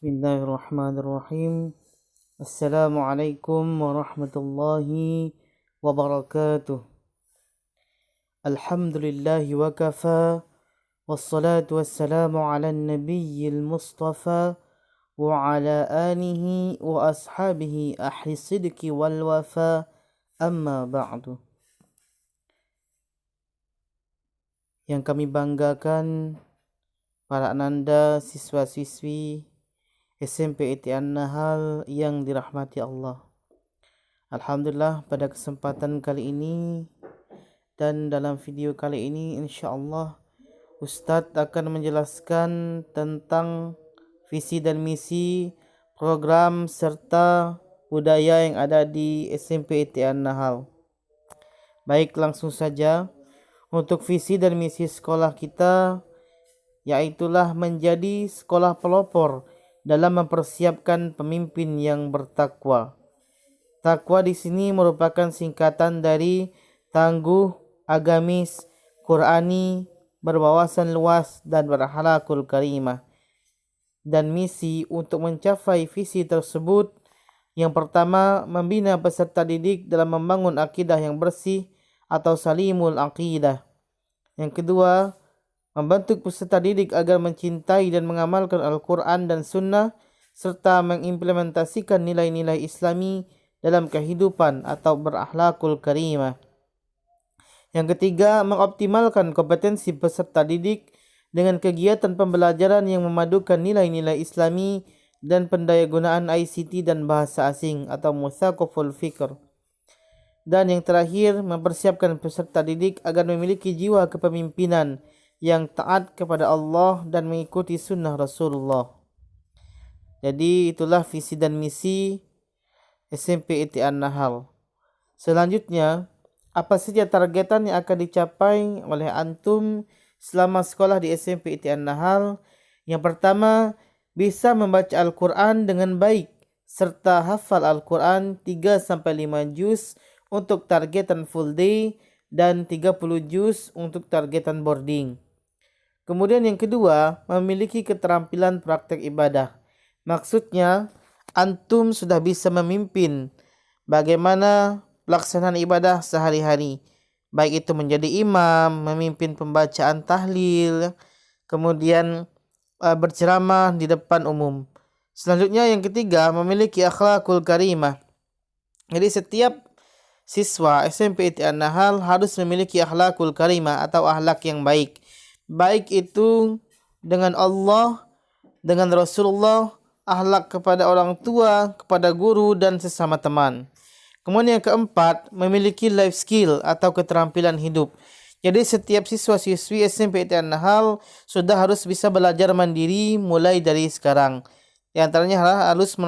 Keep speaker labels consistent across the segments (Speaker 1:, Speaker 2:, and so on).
Speaker 1: Bismillahirrahmanirrahim. Assalamualaikum warahmatullahi wabarakatuh. Alhamdulillahi wa kafa. Wassalatu wassalamu ala nabiyyil mustafa wa ala alihi wa ashabihi ahli sidqi wal wafa. Amma ba'du. Yang kami banggakan para ananda siswa-siswi SMP ITN Nahal yang dirahmati Allah. Alhamdulillah pada kesempatan kali ini dan dalam video kali ini insyaAllah Ustadz akan menjelaskan tentang visi dan misi program serta budaya yang ada di SMP ITN Nahal. Baik, langsung saja. Untuk visi dan misi sekolah kita yaitulah menjadi sekolah pelopor dalam mempersiapkan pemimpin yang bertakwa. Takwa di sini merupakan singkatan dari tangguh, agamis, Qurani, berwawasan luas dan berakhlakul karimah. Dan misi untuk mencapai visi tersebut, yang pertama membina peserta didik dalam membangun akidah yang bersih atau salimul aqidah. Yang kedua, membentuk peserta didik agar mencintai dan mengamalkan Al-Quran dan Sunnah serta mengimplementasikan nilai-nilai Islami dalam kehidupan atau berakhlakul karimah. Yang ketiga, mengoptimalkan kompetensi peserta didik dengan kegiatan pembelajaran yang memadukan nilai-nilai Islami dan pendayagunaan ICT dan bahasa asing atau mutsaqaful fikr. Dan yang terakhir, mempersiapkan peserta didik agar memiliki jiwa kepemimpinan yang taat kepada Allah dan mengikuti sunnah Rasulullah. Jadi itulah visi dan misi SMP ITN Nahal. Selanjutnya, apa saja targetan yang akan dicapai oleh antum selama sekolah di SMP ITN Nahal? Yang pertama, bisa membaca Al-Quran dengan baik serta hafal Al-Quran 3-5 juz untuk targetan full day dan 30 juz untuk targetan boarding. Kemudian yang kedua, memiliki keterampilan praktek ibadah. Maksudnya, antum sudah bisa memimpin bagaimana pelaksanaan ibadah sehari-hari. Baik itu menjadi imam, memimpin pembacaan tahlil, kemudian berceramah di depan umum. Selanjutnya yang ketiga, memiliki akhlakul karimah. Jadi setiap siswa SMP ITN Nahal harus memiliki akhlakul karimah atau akhlak yang baik. Baik itu dengan Allah, dengan Rasulullah, akhlak kepada orang tua, kepada guru dan sesama teman. Kemudian yang keempat, memiliki life skill atau keterampilan hidup. Jadi setiap siswa-siswi SMP ITN Nahal sudah harus bisa belajar mandiri mulai dari sekarang. Di antaranya harus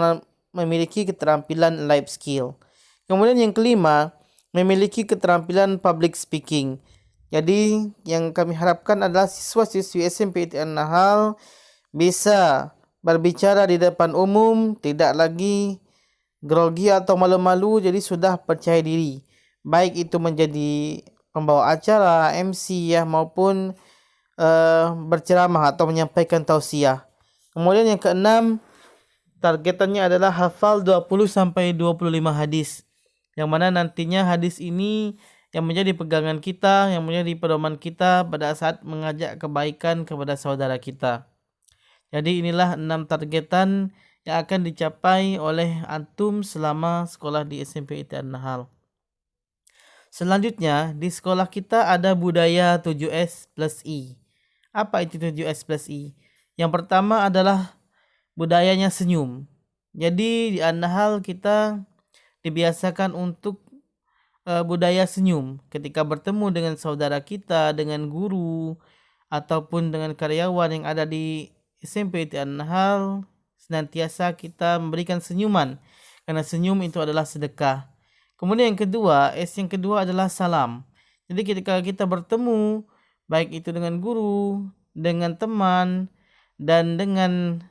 Speaker 1: memiliki keterampilan life skill. Kemudian yang kelima, memiliki keterampilan public speaking. Jadi yang kami harapkan adalah siswa-siswi SMP ITN Nahal bisa berbicara di depan umum, tidak lagi grogi atau malu-malu, jadi sudah percaya diri. Baik itu menjadi pembawa acara, MC ya, maupun berceramah atau menyampaikan tausiah. Kemudian yang keenam, targetannya adalah hafal 20-25 hadis. Yang mana nantinya hadis ini yang menjadi pegangan kita, yang menjadi pedoman kita pada saat mengajak kebaikan kepada saudara kita. Jadi inilah 6 targetan yang akan dicapai oleh antum selama sekolah di SMP ITN Nahal. Selanjutnya, di sekolah kita ada budaya 7S plus I. Apa itu 7S plus I? Yang pertama adalah budayanya senyum. Jadi di Nahal kita dibiasakan untuk budaya senyum ketika bertemu dengan saudara kita, dengan guru, ataupun dengan karyawan yang ada di SMP ITN Nahal. Senantiasa kita memberikan senyuman, karena senyum itu adalah sedekah. Kemudian yang kedua, yang kedua adalah salam. Jadi ketika kita bertemu, baik itu dengan guru, dengan teman, dan dengan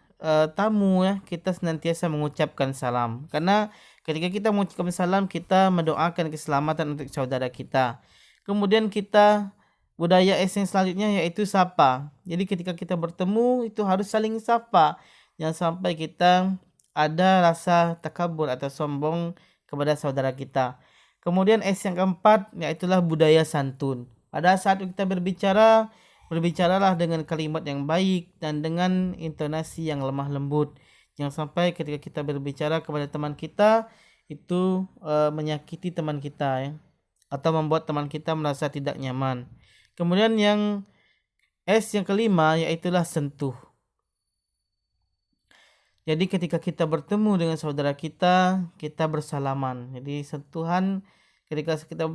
Speaker 1: tamu ya, kita senantiasa mengucapkan salam. Karena ketika kita mengucapkan salam, kita mendoakan keselamatan untuk saudara kita. Kemudian kita budaya yang selanjutnya yaitu sapa. Jadi ketika kita bertemu itu harus saling sapa. Jangan sampai kita ada rasa takabur atau sombong kepada saudara kita. Kemudian S yang keempat yaitulah budaya santun. Pada saat kita berbicara, berbicaralah dengan kalimat yang baik dan dengan intonasi yang lemah lembut. Jangan sampai ketika kita berbicara kepada teman kita itu menyakiti teman kita ya, atau membuat teman kita merasa tidak nyaman. Kemudian yang S yang kelima yaitulah sentuh. Jadi ketika kita bertemu dengan saudara kita, kita bersalaman. Jadi sentuhan ketika kita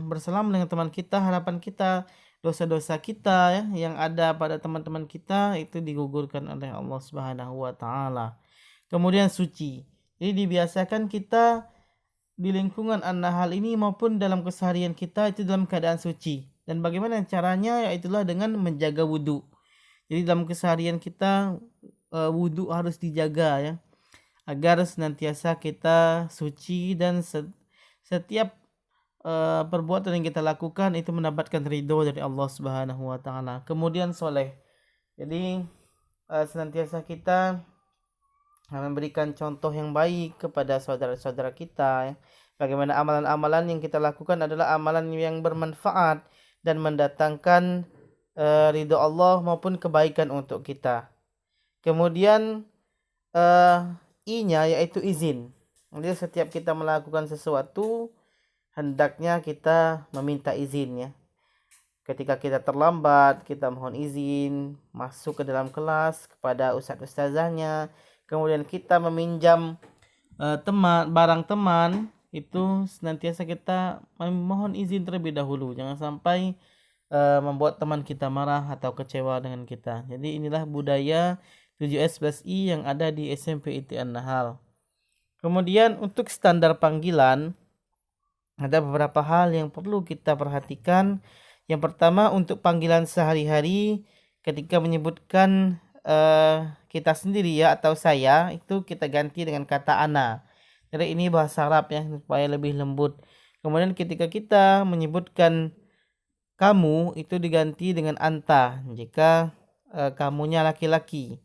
Speaker 1: bersalaman dengan teman kita, harapan kita, dosa-dosa kita ya yang ada pada teman-teman kita itu digugurkan oleh Allah Subhanahu wa taala. Kemudian suci. Jadi dibiasakan kita di lingkungan an-nahal ini maupun dalam keseharian kita itu dalam keadaan suci. Dan bagaimana caranya? Yaitulah dengan menjaga wudu. Jadi dalam keseharian kita wudu harus dijaga ya, agar senantiasa kita suci dan setiap perbuatan yang kita lakukan itu mendapatkan ridho dari Allah Subhanahu wa taala. Kemudian soleh. Jadi senantiasa kita memberikan contoh yang baik kepada saudara-saudara kita ya. Bagaimana amalan-amalan yang kita lakukan adalah amalan yang bermanfaat dan mendatangkan ridho Allah maupun kebaikan untuk kita. Kemudian I-nya yaitu izin. Jadi setiap kita melakukan sesuatu hendaknya kita meminta izin ya. Ketika kita terlambat, kita mohon izin masuk ke dalam kelas kepada ustadz-ustazahnya. Kemudian kita meminjam barang teman, itu senantiasa kita mohon izin terlebih dahulu. Jangan sampai membuat teman kita marah atau kecewa dengan kita. Jadi inilah budaya 7S+I yang ada di SMP ITI An-Nahal. Kemudian untuk standar panggilan ada beberapa hal yang perlu kita perhatikan. Yang pertama, untuk panggilan sehari-hari ketika menyebutkan kita sendiri ya atau saya, itu kita ganti dengan kata ana. Jadi ini bahasa Arab ya, supaya lebih lembut. Kemudian ketika kita menyebutkan kamu, itu diganti dengan anta jika kamunya laki-laki.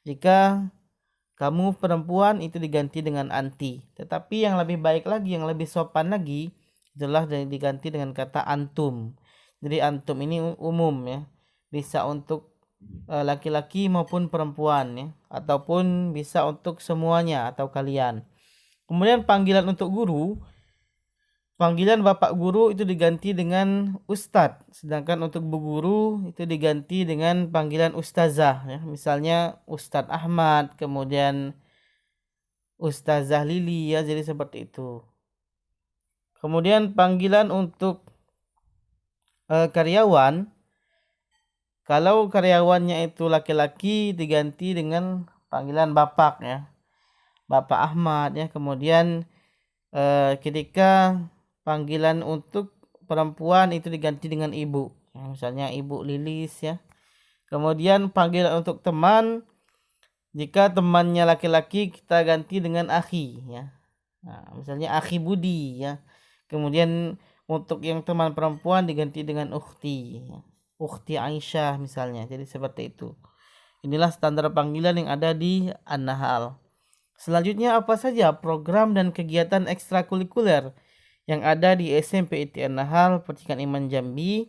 Speaker 1: Jika kamu perempuan itu diganti dengan anti. Tetapi yang lebih baik lagi, yang lebih sopan lagi adalah diganti dengan kata antum. Jadi antum ini umum ya. Bisa untuk laki-laki maupun perempuan ya, ataupun bisa untuk semuanya atau kalian. Kemudian panggilan untuk guru, panggilan bapak guru itu diganti dengan ustadz, sedangkan untuk bu guru itu diganti dengan panggilan ustazah ya. Misalnya Ustadz Ahmad, kemudian Ustazah Lili ya, jadi seperti itu. Kemudian panggilan untuk karyawan, kalau karyawannya itu laki-laki diganti dengan panggilan bapak ya, Bapak Ahmad ya. Kemudian ketika panggilan untuk perempuan itu diganti dengan ibu ya, misalnya Ibu Lilis ya. Kemudian panggilan untuk teman, jika temannya laki-laki kita ganti dengan akhi ya. Nah, misalnya akhi Budi ya. Kemudian untuk yang teman perempuan diganti dengan ukhti ya. Ukhti Aisyah misalnya. Jadi seperti itu. Inilah standar panggilan yang ada di An-Nahal. Selanjutnya, apa saja program dan kegiatan ekstrakurikuler yang ada di SMP ITI An-Nahal Percikan Iman Jambi?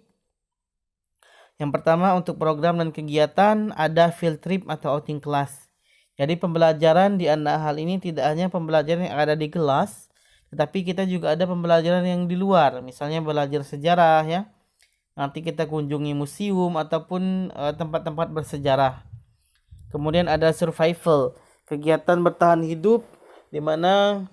Speaker 1: Yang pertama, untuk program dan kegiatan ada field trip atau outing kelas. Jadi pembelajaran di An-Nahal ini tidak hanya pembelajaran yang ada di kelas, tetapi kita juga ada pembelajaran yang di luar. Misalnya belajar sejarah ya. Nanti kita kunjungi museum ataupun tempat-tempat bersejarah. Kemudian ada survival, kegiatan bertahan hidup, di mana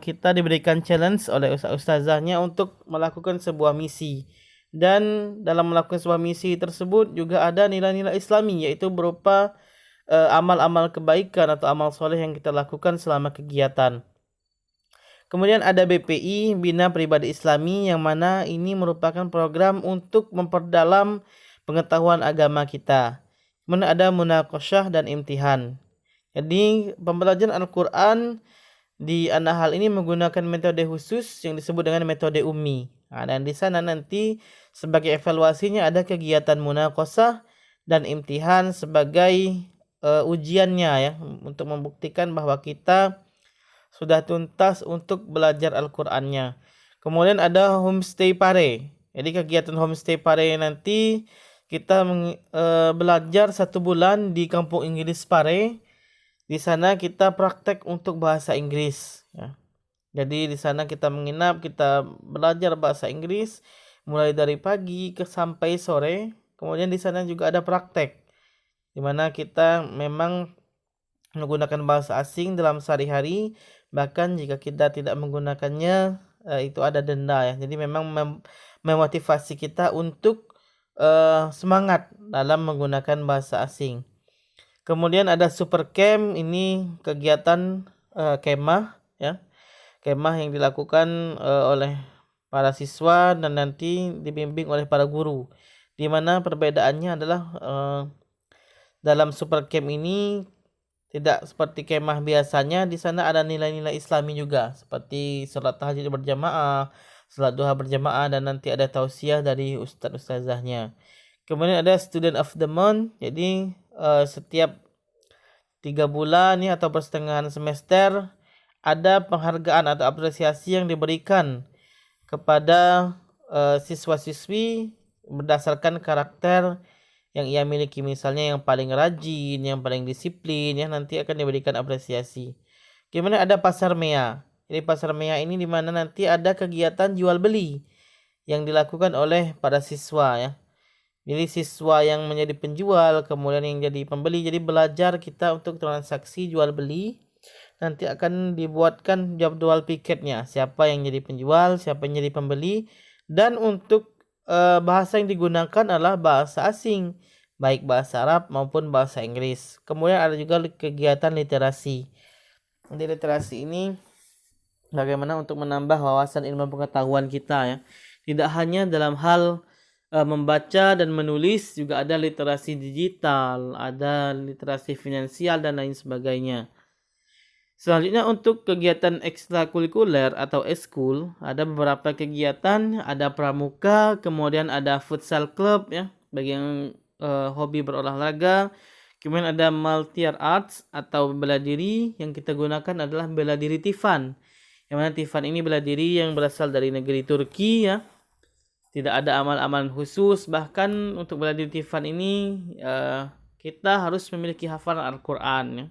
Speaker 1: kita diberikan challenge oleh ustazahnya untuk melakukan sebuah misi. Dan dalam melakukan sebuah misi tersebut juga ada nilai-nilai Islami, yaitu berupa amal-amal kebaikan atau amal soleh yang kita lakukan selama kegiatan. Kemudian ada BPI, Bina Pribadi Islami, yang mana ini merupakan program untuk memperdalam pengetahuan agama kita. Kemudian ada munaqasyah dan imtihan. Jadi pembelajaran Al-Quran di An-Nahal ini menggunakan metode khusus yang disebut dengan metode ummi. Nah, dan di sana nanti sebagai evaluasinya ada kegiatan munaqasyah dan imtihan sebagai ujiannya ya, untuk membuktikan bahwa kita sudah tuntas untuk belajar Al-Qur'annya. Kemudian ada homestay pare. Jadi kegiatan homestay pare nanti kita belajar 1 bulan di kampung Inggris Pare. Di sana kita praktek untuk bahasa Inggris ya. Jadi di sana kita menginap, kita belajar bahasa Inggris mulai dari pagi sampai sore. Kemudian di sana juga ada praktek di mana kita memang menggunakan bahasa asing dalam sehari-hari, bahkan jika kita tidak menggunakannya itu ada denda ya. Jadi memang memotivasi kita untuk semangat dalam menggunakan bahasa asing. Kemudian ada super camp, ini kegiatan kemah ya. Kemah yang dilakukan oleh para siswa dan nanti dibimbing oleh para guru. Di mana perbedaannya adalah dalam super camp ini tidak seperti kemah biasanya, di sana ada nilai-nilai Islami juga seperti salat tahajud berjamaah, salat duha berjamaah, dan nanti ada tausiah dari ustaz-ustazahnya. Kemudian ada student of the month, jadi setiap 3 bulan ya atau pertengahan semester ada penghargaan atau apresiasi yang diberikan kepada siswa-siswi berdasarkan karakter yang ia miliki. Misalnya yang paling rajin, yang paling disiplin ya, nanti akan diberikan apresiasi. Kemudian ada pasar Mea. Jadi pasar Mea ini di mana nanti ada kegiatan jual beli yang dilakukan oleh para siswa ya. Jadi siswa yang menjadi penjual, kemudian yang jadi pembeli. Jadi belajar kita untuk transaksi jual beli. Nanti akan dibuatkan jadwal piketnya. Siapa yang jadi penjual, siapa yang jadi pembeli. Dan untuk bahasa yang digunakan adalah bahasa asing, baik bahasa Arab maupun bahasa Inggris. Kemudian ada juga kegiatan literasi. Jadi literasi ini bagaimana untuk menambah wawasan ilmu pengetahuan kita ya. Tidak hanya dalam hal membaca dan menulis, juga ada literasi digital, ada literasi finansial dan lain sebagainya. Selanjutnya untuk kegiatan ekstrakurikuler atau eskul, ada beberapa kegiatan, ada pramuka, kemudian ada futsal club ya bagi yang hobi berolahraga. Kemudian ada martial arts atau bela diri, yang kita gunakan adalah bela diri Tifan. Yang mana Tifan ini bela diri yang berasal dari negeri Turki ya. Tidak ada amal-amalan khusus, bahkan untuk bela diri Tifan ini kita harus memiliki hafalan Al-Qur'an ya.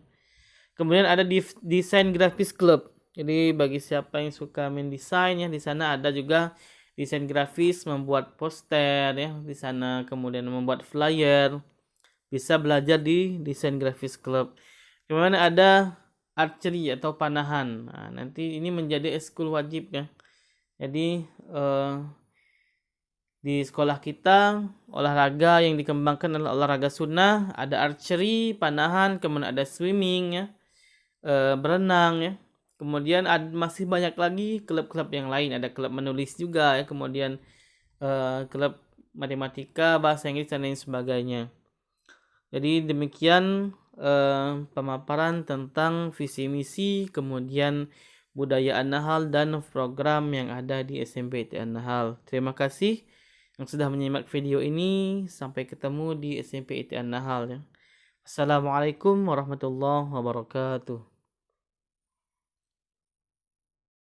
Speaker 1: Kemudian ada desain grafis club. Jadi bagi siapa yang suka main desain ya, di sana ada juga desain grafis, membuat poster ya di sana, kemudian membuat flyer. Bisa belajar di desain grafis club. Kemudian ada archery atau panahan. Nah, nanti ini menjadi eskul wajib ya. Jadi di sekolah kita olahraga yang dikembangkan adalah olahraga sunnah, ada archery, panahan, kemudian ada swimming ya, berenang ya. Kemudian masih banyak lagi klub-klub yang lain, ada klub menulis juga ya, kemudian klub matematika, bahasa Inggris dan lain sebagainya. Jadi demikian pemaparan tentang visi misi, kemudian budaya An-Nahl dan program yang ada di SMP ITI An-Nahl. Terima kasih yang sudah menyimak video ini. Sampai ketemu di SMP ITI An-Nahl ya. Assalamualaikum warahmatullahi wabarakatuh.